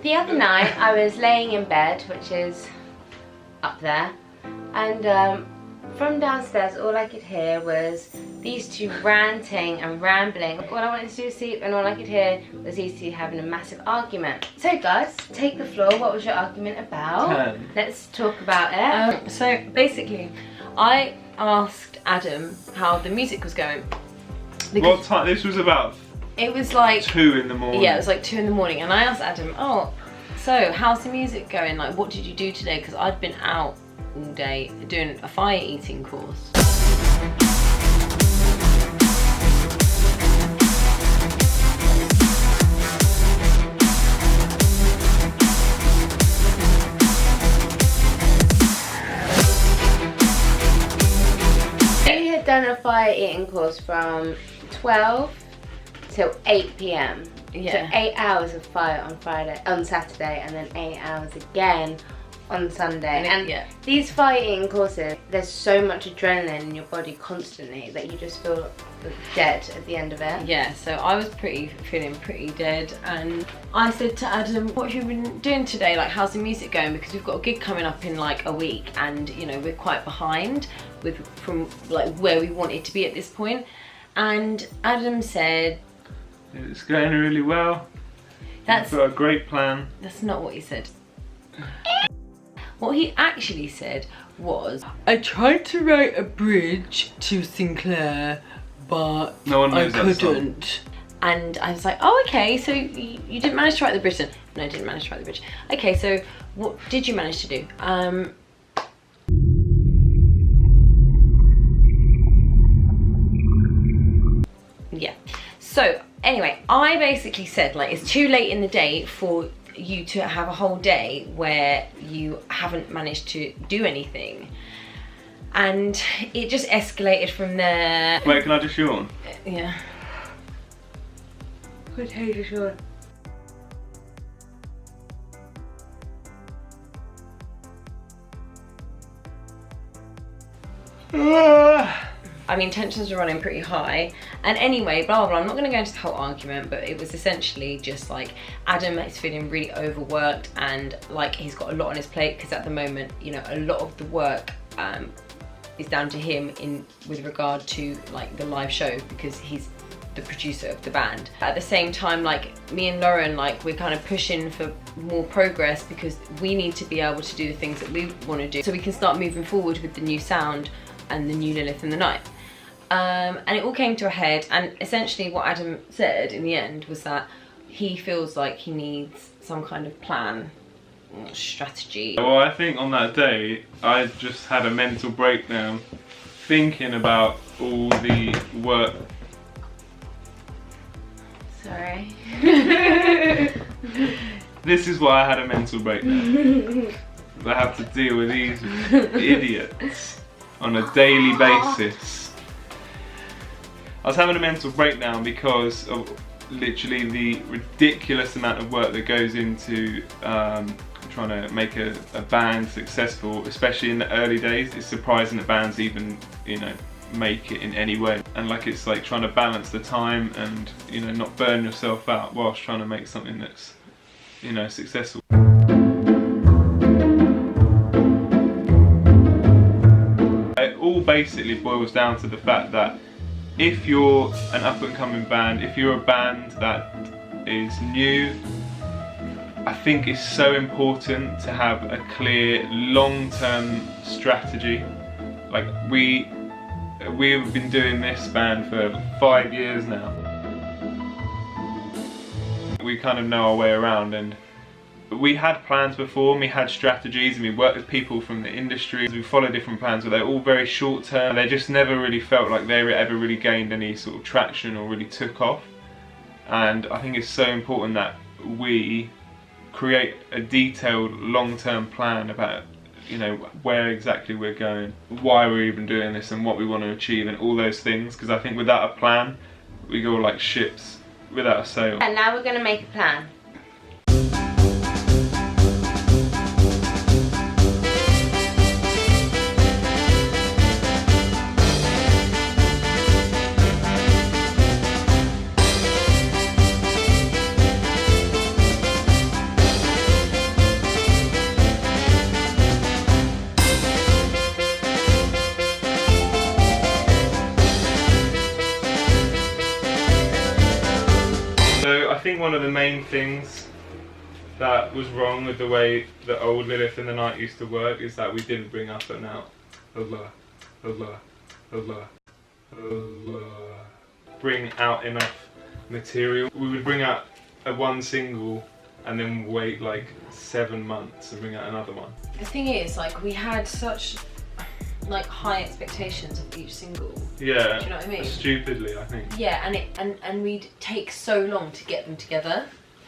The other night I was laying in bed, which is up there, and from downstairs all I could hear was these two ranting and rambling. All I wanted to do was sleep, and all I could hear was these two having a massive argument. So guys, take the floor. What was your argument about? Let's talk about it. So basically, I asked Adam how the music was going. What time? This was about... It was like 2 in the morning. Yeah, it was like 2 in the morning, and I asked Adam, oh, so how's the music going? Like, what did you do today? Because I'd been out all day doing a fire eating course. We had done a fire eating course from 12 till 8 p.m. Yeah. So 8 hours of fire on Saturday, and then 8 hours again on Sunday. And yeah. These fire eating courses, there's so much adrenaline in your body constantly that you just feel dead at the end of it. Yeah, so I was feeling pretty dead, and I said to Adam, what have you been doing today? Like, how's the music going? Because we've got a gig coming up in like a week, and you know, we're quite behind from like where we wanted to be at this point. And Adam said, it's going really well. We've got a great plan. That's not what he said. What he actually said was, I tried to write a bridge to Sinclair, but no one knows I couldn't. And I was like, oh, okay, so you didn't manage to write the bridge then? No, I didn't manage to write the bridge. Okay, so what did you manage to do? Yeah. So anyway, I basically said, like, it's too late in the day for you to have a whole day where you haven't managed to do anything. And it just escalated from there. Wait, can I just yawn? Yeah. Potato yawn. I mean, tensions are running pretty high. And anyway, blah, blah, blah. I'm not going to go into the whole argument, but it was essentially just like Adam is feeling really overworked, and like he's got a lot on his plate, because at the moment, you know, a lot of the work is down to him with regard to like the live show, because he's the producer of the band. At the same time, like me and Lauren, like we're kind of pushing for more progress, because we need to be able to do the things that we want to do so we can start moving forward with the new sound and the new Lilith in the Night. And it all came to a head, and essentially what Adam said in the end was that he feels like he needs some kind of plan, strategy. Well, I think on that day I just had a mental breakdown thinking about all the work. Sorry. This is why I had a mental breakdown. I have to deal with these idiots on a daily basis. I was having a mental breakdown because of literally the ridiculous amount of work that goes into trying to make a band successful, especially in the early days. It's surprising that bands even, you know, make it in any way. And like, it's like trying to balance the time and, you know, not burn yourself out whilst trying to make something that's, you know, successful. It all basically boils down to the fact that if you're an up-and-coming band, if you're a band that is new, I think it's so important to have a clear long-term strategy. Like we've been doing this band for 5 years now. We kind of know our way around, and we had plans before, and we had strategies, and we worked with people from the industry. We followed different plans, but they're all very short term. They just never really felt like they ever really gained any sort of traction or really took off. And I think it's so important that we create a detailed long-term plan about, you know, where exactly we're going, why we're even doing this, and what we want to achieve, and all those things. Because I think without a plan, we go like ships without a sail. And now we're going to make a plan. think one of the main things that was wrong with the way the old Lilith in the Night used to work is that we didn't bring up and out. Allah, Allah, Allah, Allah. Bring out enough material. We would bring out one single and then wait like 7 months and bring out another one. The thing is, like, we had such like high expectations of each single. Yeah. Do you know what I mean? Stupidly, I think. Yeah, and we'd take so long to get them together.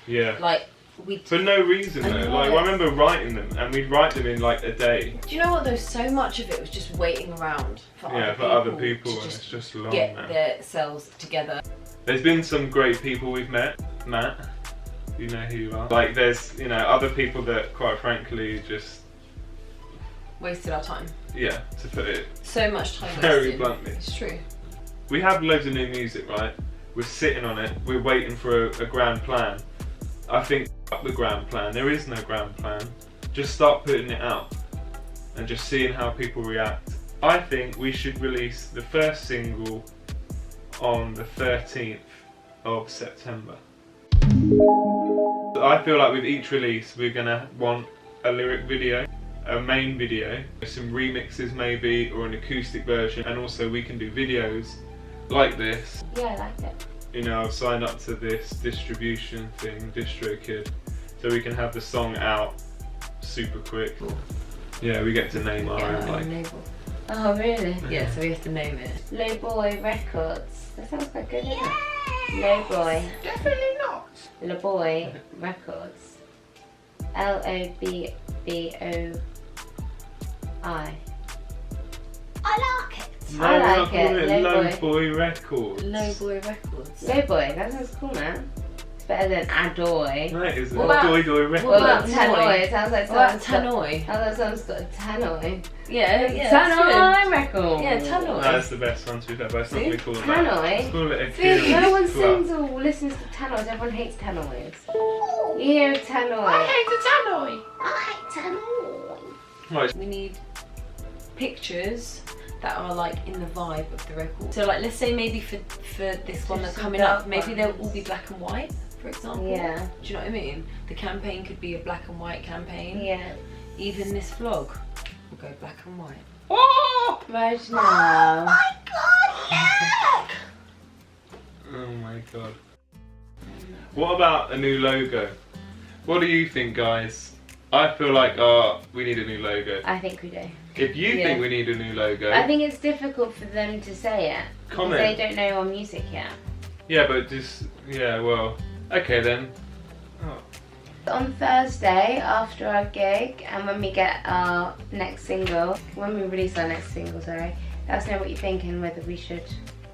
Yeah. Like we. For no reason though. Like I remember writing them, and we'd write them in like a day. Do you know what though? So much of it was just waiting around for other people, to and it's just long get now. themselves together. There's been some great people we've met. Matt, you know who you are. Like there's other people that quite frankly just Wasted our time. Yeah, to put it so much time very wasted. bluntly. It's true. We have loads of new music, right? We're sitting on it. We're waiting for a grand plan. I think fuck the grand plan. There is no grand plan. Just start putting it out and just seeing how people react. I think we should release the first single on the 13th of September. I feel like with each release we're gonna want a lyric video, a main video, some remixes maybe, or an acoustic version, and also we can do videos like this. Yeah, I like it. I've signed up to this distribution thing, DistroKid, so we can have the song out super quick. Cool. Yeah, we get to name our own like. label. Oh, really? Yeah, so we have to name it. Low Boy Records. That sounds quite good, doesn't it? Low Boy. Definitely not. Low Boy Records. LOBBOI. I like it. No, I we're like not calling it. it Low Low Boy. Boy Records. Low Boy Records. Low Boy, that sounds cool, man. It's better than Adoy. No, it isn't. What about- Doy Doy Records. What about Tannoy? Tannoy? It sounds like What about someone's got- Tannoy? sounds like someone's got a Tannoy. Yeah, yeah. that's Tannoy Records. Yeah, Tannoy. That's the best one to be fair, but it's not See? what we call it. Tannoy? Let's call it a See, no one club. sings or listens to Tannoys. Everyone hates Tannoys. You hear a Tannoy. hate the tannoy. I hate tannoy. Right. We need pictures that are like in the vibe of the record. So like, let's say maybe for this one Just that's coming some up, dark maybe they'll ones. all be black and white, for example. Yeah. Do you know what I mean? The campaign could be a black and white campaign. Yeah. Even this vlog will go black and white. Oh! Right now. My God, Oh my god. What about a new logo? What do you think, guys? I feel like we need a new logo. I think we do. If you Yeah. think we need a new logo, I think it's difficult for them to say it. Because comment. they don't know our music yet. Yeah, but just well. Okay then. Oh. On Thursday, after our gig, and when we get our next single, when we release our next single, sorry, let us know what you're thinking, whether we should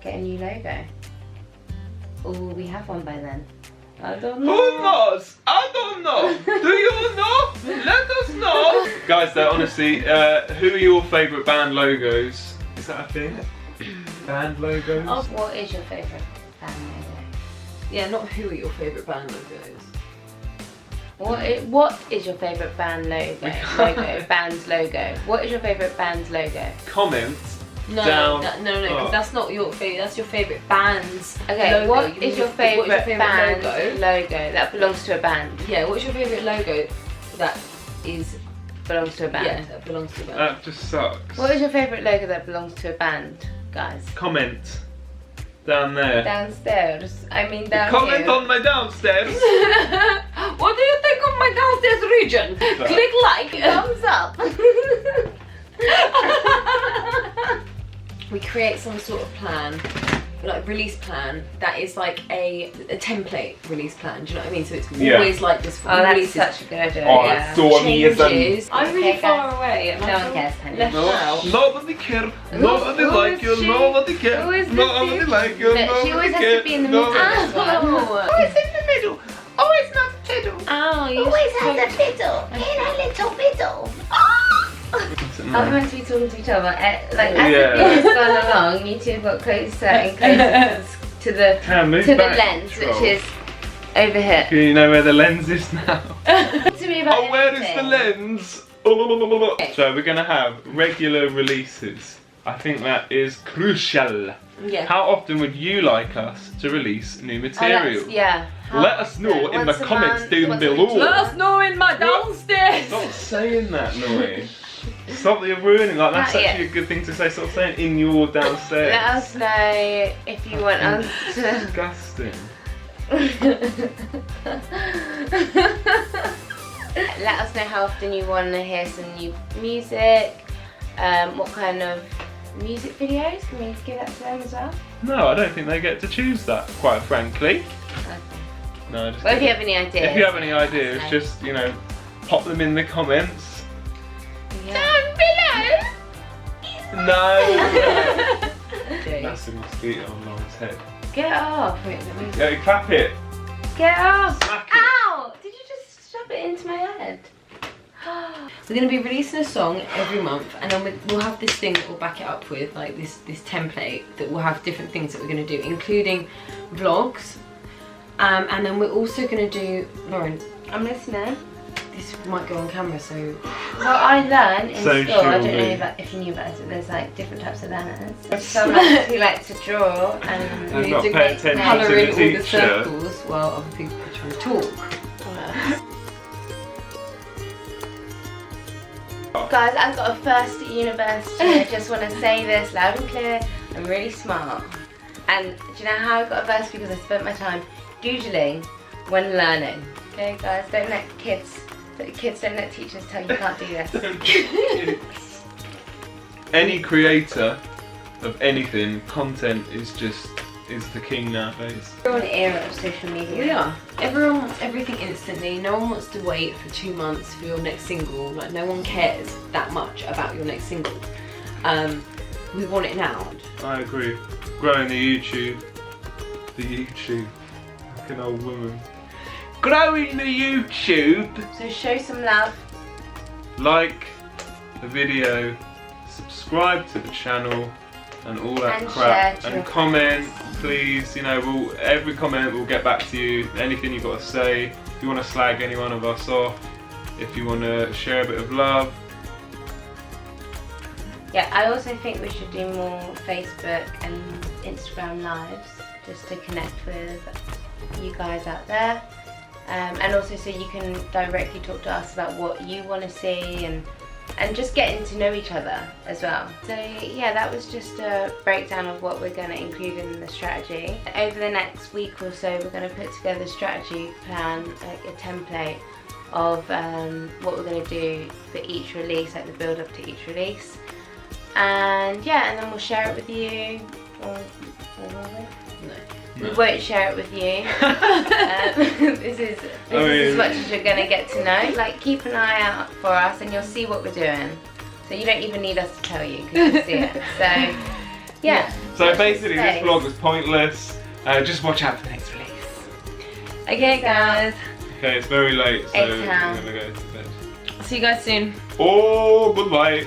get a new logo. Or will we have one by then? I don't know. Who knows? I don't know. Do you know? Let us know. Guys, though, honestly, who are your favourite band logos? Is that a thing? Band logos? Oh. What is your favourite band logo? Yeah, not who are your favourite band logos. What is your favourite band logo? Band's logo. What is your favourite band's logo? Comment No, down. no, because Oh. that's not your favourite. That's your favourite band's Okay, logo. what You is mean your what favourite favourite band's logo? logo that belongs to a band? Yeah, what's your favourite logo that is Belongs to a band. yeah that belongs to a band? That just sucks. What is your favourite logo that belongs to a band, guys? Comment down there. Downstairs. I mean down Comment here. on my downstairs. What do you think of my downstairs region? Click like. Thumbs up. We create some sort of plan, like release plan that is like a template release plan. Do you know what I mean? So it's Yeah. always like this. Oh, that's releases. such a good idea. Oh, yeah. Changes. I'm really Okay, far guys. away. And No I one feel cares, Tanya. left out. Nobody care. Nobody who like is you. she? Nobody care. Who is this Nobody dude? like you. Look, she Nobody always has care. to be in the middle. Nobody- Oh. Always in the middle. Always not the middle. Oh, you Always has a fiddle. In a little fiddle. Are we meant to be talking to each other? Like as Yeah. the video's gone along, you two have got closer and closer to the Cam, move to the back, lens, Troll. which is over here. Do you know where the lens is now? Talk to me about Oh, where is anything. the lens? So we're gonna have regular releases I think that is crucial. Yeah. How often would you like us to release new material? Yeah. Let us know in the Once a comments month, down once a below. week. Let us know in my downstairs. Stop saying that, Noe. Stop, you're ruining. Like, that's Not actually a good thing to say. Stop saying in your downstairs. Let us know if you want us to. Disgusting. Let us know how often you want to hear some new music. What kind of music videos? Can we give that to them as well? No, I don't think they get to choose that, quite frankly. No, just Well, if you have any ideas. if you have any ideas, Okay. just, you know, pop them in the comments. Yeah. Down below. No! That's a mosquito on Lauren's head. Get it off. Wait, let me... Yeah, clap it. Get it off. Smack it. Ow! Did you just shove it into my head? We're going to be releasing a song every month, and then we'll have this thing that we'll back it up with, like this template that will have different things that we're going to do, including vlogs. And then we're also going to do, Lauren, I'm listening. this might go on camera, so Well, I learned in So school, I don't surely. know about, if you knew about it, there's like different types of learners. Some like, who like to draw and And you not do pay attention colour to in the all the teacher. circles while other people are trying to talk. Guys, I've got a first at university. I just want to say this loud and clear. I'm really smart. And do you know how I got a first? Because I spent my time doodling when learning. Okay, guys, don't let kids don't let teachers tell you you can't do this. Any creator of anything, content is the king nowadays. We're on an era of social media. We are. Everyone wants everything instantly. No one wants to wait for 2 months for your next single. Like, no one cares that much about your next single. We want it now. I agree. Growing the YouTube. Like an old woman. Growing the YouTube. So show some love. Like the video, subscribe to the channel, and all that And crap. share to And your comment, please. You know, every comment we'll get back to you. Anything you've got to say. If you want to slag any one of us off, if you want to share a bit of love. Yeah, I also think we should do more Facebook and Instagram lives just to connect with you guys out there. And also so you can directly talk to us about what you want to see and just getting to know each other as well. So yeah, that was just a breakdown of what we're going to include in the strategy. Over the next week or so, we're going to put together a strategy plan, like a template of what we're going to do for each release, like the build up to each release. And yeah, and then we'll share it with you. Or will we? No. We won't share it with you. This is as much as you're going to get to know. Like, keep an eye out for us and you'll see what we're doing. So you don't even need us to tell you because you see it. So, yeah. So basically this Space. vlog was pointless. Just watch out for the next release. Okay, guys. Okay, it's very late, so Eight I'm now. going to go to bed. See you guys soon. Oh, goodbye.